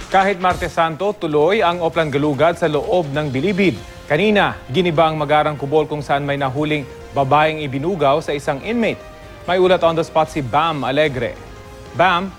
Kahit Martes Santo, tuloy ang Oplan Galugad sa loob ng Bilibid. Kanina, giniba ang Magarang Kubol kung saan may nahuling babaeng ibinugaw sa isang inmate. May ulat on the spot si Bam Alegre. Bam?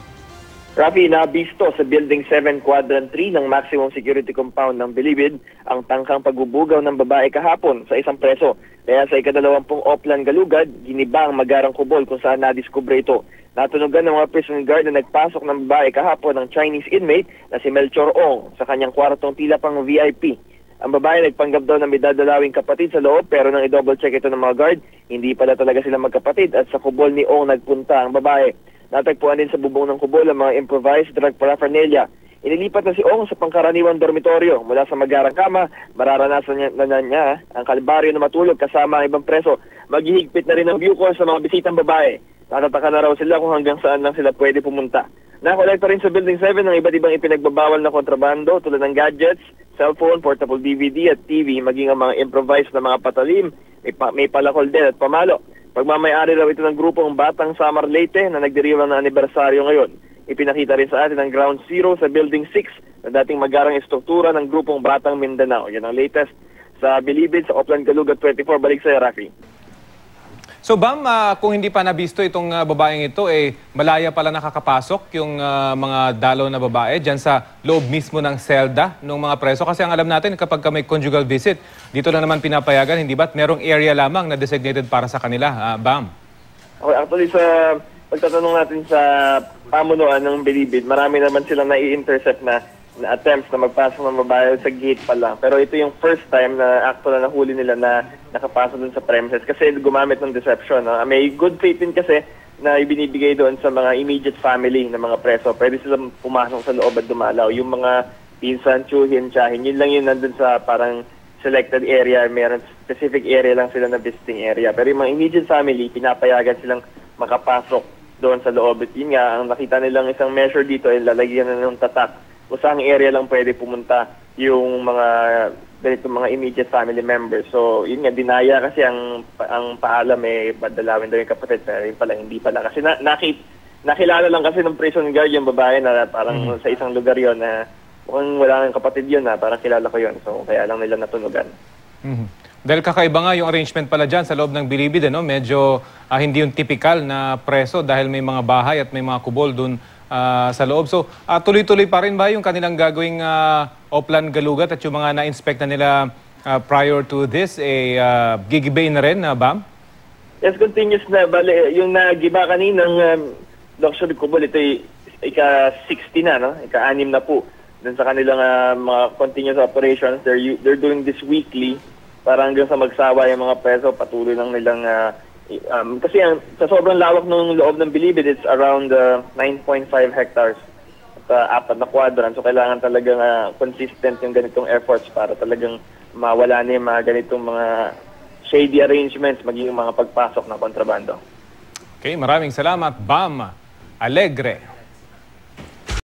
Rafi, nabisto sa Building 7 Quadrant 3 ng Maximum Security Compound ng Bilibid ang tangkang pagbubugaw ng babae kahapon sa isang preso. Kaya sa ika-20 Oplan Galugad, giniba ang Magarang Kubol kung saan nadiskubre ito. Natunugan ng mga prison guard na nagpasok ng babae kahapon ng Chinese inmate na si Melchor Ong sa kanyang kwartong tila pang VIP. Ang babae nagpanggap daw na may dadalawing kapatid sa loob pero nang i-double check ito ng mga guard, hindi pala talaga sila magkapatid at sa kubol ni Ong nagpunta ang babae. Natagpuan din sa bubong ng kubol ang mga improvised drug paraphernalia. Inilipat na si Ong sa pangkaraniwang dormitoryo. Mula sa Magarang kama, mararanasan niya ang kalbaryo na matulog kasama ang ibang preso. Maghihigpit na rin ang view call sa mga bisitang babae. Natataka na raw sila kung hanggang saan lang sila pwede pumunta. Nakolekta rin sa Building 7 ng iba't ibang ipinagbabawal na kontrabando tulad ng gadgets, cellphone, portable DVD at TV, maging ang mga improvised na mga patalim, may palakol din at pamalo. Pagmamayari raw ito ng grupong Batang Samar Leyte na nagdiriwang ng anibersaryo ngayon. Ipinakita rin sa atin ang Ground Zero sa Building 6 na dating magarang estruktura ng grupong Batang Mindanao. Yan ang latest sa Bilibid sa Oplan Galugad 24. Balik sa Rafi. So Bam, kung hindi pa nabisto itong babaeng ito, malaya pala nakakapasok yung mga dalaw na babae dyan sa loob mismo ng selda ng mga preso. Kasi ang alam natin kapag may conjugal visit, dito lang naman pinapayagan, hindi ba't merong area lamang na designated para sa kanila, Bam? Okay, actually sa pagtatanong natin sa pamunuan ng Bilibid, marami naman silang nai-intercept na attempts na magpasok ng babae sa gate pa lang. Pero ito yung first time na actual na nahuli nila na nakapasok dun sa premises kasi gumamit ng deception. No? May good faith din kasi na ibinibigay doon sa mga immediate family ng mga preso. Pwede silang pumasok sa loob at dumalaw. Yung mga pinsan, tsuhin, tsahin, yun lang yun nandun sa parang selected area. Mayroon specific area lang sila na visiting area. Pero yung mga immediate family, pinapayagan silang makapasok doon sa loob. At yun nga, ang nakita nilang isang measure dito ay lalagyan na ng tatak kung saan area lang pwede pumunta yung mga ganitong mga immediate family members. So, yun nga, dinaya kasi ang paalam padalawin daw yung kapatid, pero yun pala, hindi pala. Kasi nakilala lang kasi ng prison guard yung babae na parang sa isang lugar yon na kung wala ng kapatid yun na parang kilala ko yun. So, kaya lang nila natunugan. Dahil kakaiba nga yung arrangement pala dyan sa loob ng Bilibid, medyo hindi yung typical na preso dahil may mga bahay at may mga kubol dun sa loob. So, tuloy-tuloy pa rin ba yung kanilang gagawing Oplan Galugad at yung mga na-inspect na nila prior to this, gigibay na rin, Bam? Yes, continuous na. Bale, yung nagiba kaninang luxury kubol, ito ika-60 na, no? Ika-6 na po. Dun sa kanilang mga continuous operations, they're doing this weekly para hanggang sa magsawa yung mga preso, patuloy lang nilang kasi sa sobrang lawak ng loob ng Bilibid, it's around 9.5 hectares at 4 na quadrant. So kailangan talagang consistent yung ganitong efforts para talagang mawala na yung mga ganitong mga shady arrangements, maging mga pagpasok na kontrabando. Okay, maraming salamat, Bam Alegre.